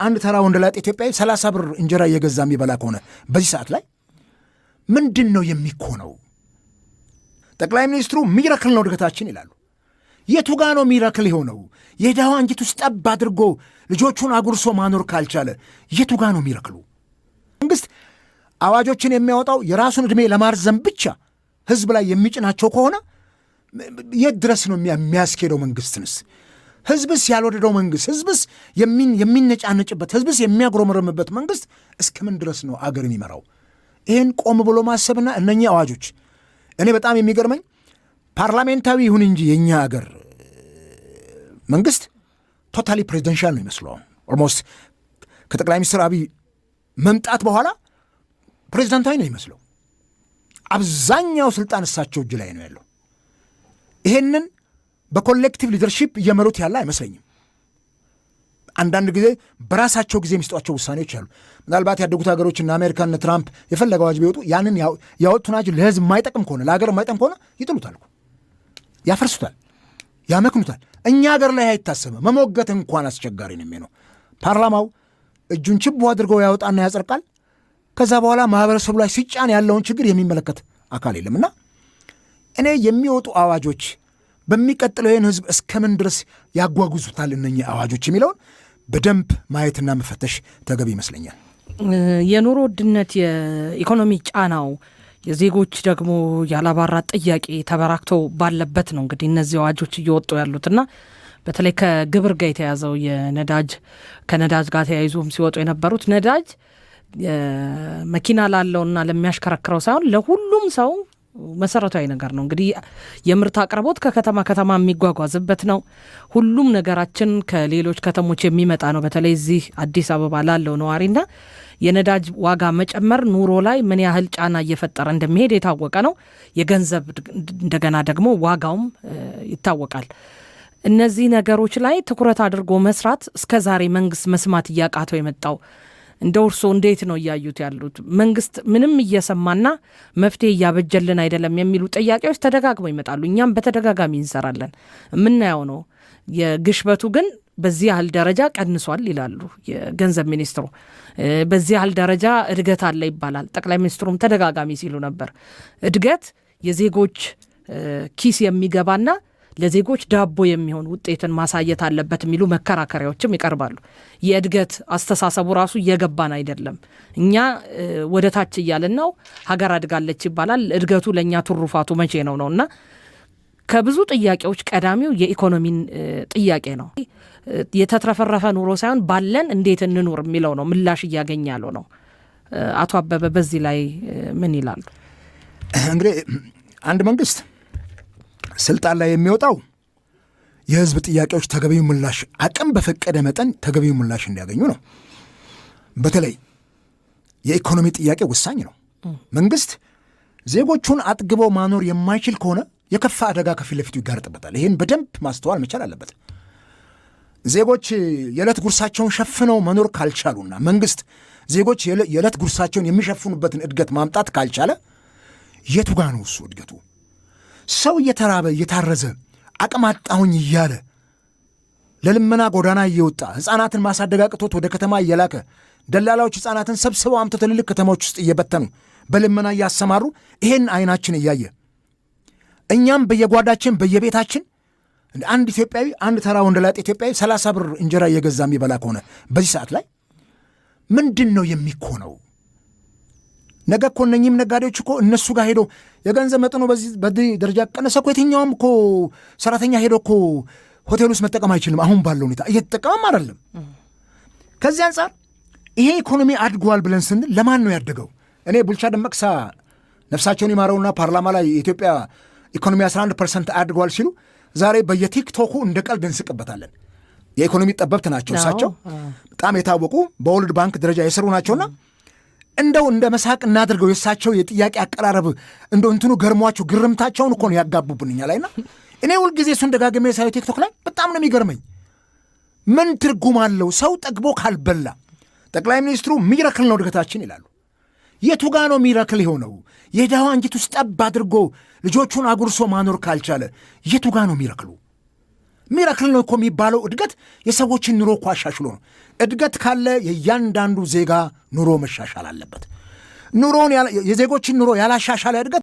አንድ ተራ ወንደላጤ ኢትዮጵያዊ 30 ብር እንጀራ እየገዛ የሚበላ ከሆነ በዚህ ሰዓት ላይ ምንድን ነው የሚኮነው? ጠቅላይ ሚኒስትሩ ሚራክል ነው እድገታችን ይላሉ። የቱ ጋ ነው ሚራክል የሆነው? የድሃው አንጀት ውስጥ ጠብ አድርጎ ልጆቹን አጉርሶ ማኖር ካልቻለ የቱ ጋ ነው ሚራክሉ? መንግስት አዋጆችን የሚያወጣው የራሱን ዕድሜ ለማርዘም ብቻ ህዝብ ላይ የሚጭናቸው ከሆነ የት ድረስ ነው የሚያስኬደው? መንግስትንስ ህዝብስ ያልወደደው መንግስት፣ ህዝብስ የሚነጫነጭበት፣ ህዝብስ የሚያጉረመረምበት መንግስት እስከምን ድረስ ነው አገር የሚመራው? ይህን ቆም ብሎ ማሰብና እነኚህ አዋጆች እኔ በጣም የሚገርመኝ ፓርላሜንታዊ ይሁን እንጂ የእኛ አገር መንግስት ቶታሊ ፕሬዚደንሻል ነው ይመስለው። ኦልሞስት ከጠቅላይ ሚኒስትር አብይ መምጣት በኋላ ፕሬዚደንታዊ ነው ይመስለው። አብዛኛው ስልጣን እሳቸው እጅ ላይ ነው ያለው። ይሄንን በኮሌክቲቭ ሊደርሺፕ እየመሩት ያለ አይመስለኝም። አንዳንድ ጊዜ በራሳቸው ጊዜ የሚሰጧቸው ውሳኔዎች አሉ። ምናልባት ያደጉት ሀገሮችና አሜሪካን ትራምፕ የፈለገ አዋጅ ቢወጡ ያንን ያወጡን አዋጅ ለህዝብ የማይጠቅም ከሆነ ለሀገር የማይጠቅም ከሆነ ይጥሉታል፣ ያፈርሱታል፣ ያመክኑታል። እኛ ሀገር ላይ አይታሰብም። መሞገት እንኳን አስቸጋሪ ነው የሚሆነው። ፓርላማው እጁን ችቦ አድርገው ያወጣና ያጸድቃል። ከዛ በኋላ ማህበረሰቡ ላይ ሲጫን ያለውን ችግር የሚመለከት አካል የለምና እኔ የሚወጡ አዋጆች በሚቀጥለው ይህን ህዝብ እስከምን ድረስ ያጓጉዙታል እነኚህ አዋጆች የሚለውን በደንብ ማየትና መፈተሽ ተገቢ ይመስለኛል። የኑሮ ውድነት፣ የኢኮኖሚ ጫናው፣ የዜጎች ደግሞ ያላባራ ጥያቄ ተበራክተው ባለበት ነው እንግዲህ እነዚህ አዋጆች እየወጡ ያሉትና በተለይ ከግብር ጋር የተያዘው ከነዳጅ ጋር ተያይዞም ሲወጡ የነበሩት ነዳጅ መኪና ላለውና ለሚያሽከረክረው ሳይሆን ለሁሉም ሰው መሰረታዊ ነገር ነው። እንግዲህ የምርት አቅርቦት ከከተማ ከተማ የሚጓጓዝበት ነው። ሁሉም ነገራችን ከሌሎች ከተሞች የሚመጣ ነው። በተለይ እዚህ አዲስ አበባ ላለው ነዋሪና የነዳጅ ዋጋ መጨመር ኑሮ ላይ ምን ያህል ጫና እየፈጠረ እንደሚሄድ የታወቀ ነው። የገንዘብ እንደገና ደግሞ ዋጋውም ይታወቃል። እነዚህ ነገሮች ላይ ትኩረት አድርጎ መስራት እስከዛሬ መንግስት መስማት እያቃተው የመጣው እንደ እርሶ እንዴት ነው እያዩት ያሉት? መንግስት ምንም እየሰማና መፍትሄ እያበጀልን አይደለም የሚሉ ጥያቄዎች ተደጋግመው ይመጣሉ። እኛም በተደጋጋሚ እንሰራለን፣ የምናየው ነው። የግሽበቱ ግን በዚህ ያህል ደረጃ ቀንሷል ይላሉ የገንዘብ ሚኒስትሩ። በዚህ ያህል ደረጃ እድገት አለ ይባላል። ጠቅላይ ሚኒስትሩም ተደጋጋሚ ሲሉ ነበር። እድገት የዜጎች ኪስ የሚገባና ለዜጎች ዳቦ የሚሆን ውጤትን ማሳየት አለበት የሚሉ መከራከሪያዎችም ይቀርባሉ። የእድገት አስተሳሰቡ ራሱ እየገባን አይደለም። እኛ ወደ ታች እያልን ነው፣ ሀገር አድጋለች ይባላል። እድገቱ ለእኛ ትሩፋቱ መቼ ነውና ከብዙ ጥያቄዎች ቀዳሚው የኢኮኖሚን ጥያቄ ነው። የተትረፈረፈ ኑሮ ሳይሆን ባለን እንዴት እንኑር የሚለው ነው ምላሽ እያገኘ ያለው ነው። አቶ አበበ በዚህ ላይ ምን ይላሉ? እንግዲህ አንድ መንግስት ስልጣን ላይ የሚወጣው የህዝብ ጥያቄዎች ተገቢው ምላሽ አቅም በፈቀደ መጠን ተገቢው ምላሽ እንዲያገኙ ነው። በተለይ የኢኮኖሚ ጥያቄ ወሳኝ ነው። መንግስት ዜጎቹን አጥግቦ ማኖር የማይችል ከሆነ የከፋ አደጋ ከፊት ለፊቱ ይጋረጥበታል። ይህን በደንብ ማስተዋል መቻል አለበት። ዜጎች የዕለት ጉርሳቸውን ሸፍነው መኖር ካልቻሉና መንግስት ዜጎች የዕለት ጉርሳቸውን የሚሸፍኑበትን እድገት ማምጣት ካልቻለ የቱ ጋ ነው እሱ እድገቱ? ሰው እየተራበ እየታረዘ አቅም አጣሁኝ እያለ ለልመና ጎዳና እየወጣ ሕፃናትን ማሳደግ አቅቶት ወደ ከተማ እየላከ ደላላዎች ሕፃናትን ሰብስበው አምጥተው ትልልቅ ከተማዎች ውስጥ እየበተኑ በልመና እያሰማሩ ይሄን አይናችን እያየ እኛም በየጓዳችን በየቤታችን አንድ ኢትዮጵያዊ አንድ ተራ ወንደላጤ ኢትዮጵያዊ 30 ብር እንጀራ እየገዛ የሚበላ ከሆነ በዚህ ሰዓት ላይ ምንድን ነው የሚኮነው? ነገ እኮ እነኚህም ነጋዴዎች እኮ እነሱ ጋር ሄዶ የገንዘብ መጠኑ በዚህ ደረጃ ቀነሰ እኮ የትኛውም እኮ ሰራተኛ ሄዶ እኮ ሆቴል ውስጥ መጠቀም አይችልም። አሁን ባለው ሁኔታ እየተጠቀመም አይደለም። ከዚህ አንጻር ይሄ ኢኮኖሚ አድጓል ብለን ስንል ለማን ነው ያደገው? እኔ ቡልቻ ደመቅሳ ነፍሳቸውን ይማረውና ፓርላማ ላይ የኢትዮጵያ ኢኮኖሚ 11% አድጓል ሲሉ ዛሬ በየቲክቶኩ እንደ ቀልድ እንስቅበታለን። የኢኮኖሚ ጠበብት ናቸው እሳቸው፣ በጣም የታወቁ በወርልድ ባንክ ደረጃ የሰሩ ናቸውና እንደው እንደ መሳቅ እናድርገው። የእሳቸው የጥያቄ አቀራረብ እንደው እንትኑ ገርሟቸው ግርምታቸውን እኮ ነው ያጋቡብንኛ ላይና እኔ ሁልጊዜ እሱን ደጋግሜ ሳየው ቲክቶክ ላይ በጣም ነው የሚገርመኝ። ምን ትርጉም አለው? ሰው ጠግቦ ካልበላ ጠቅላይ ሚኒስትሩ ሚራክል ነው እድገታችን ይላሉ። የቱ ጋ ነው ሚራክል የሆነው? የድሃው አንጀት ውስጥ ጠብ አድርጎ ልጆቹን አጉርሶ ማኖር ካልቻለ የቱ ጋ ነው ሚራክሉ? ሚራክል ነው እኮ የሚባለው እድገት የሰዎችን ኑሮ እኮ አሻሽሎ ነው። እድገት ካለ የእያንዳንዱ ዜጋ ኑሮ መሻሻል አለበት። የዜጎችን ኑሮ ያላሻሻለ እድገት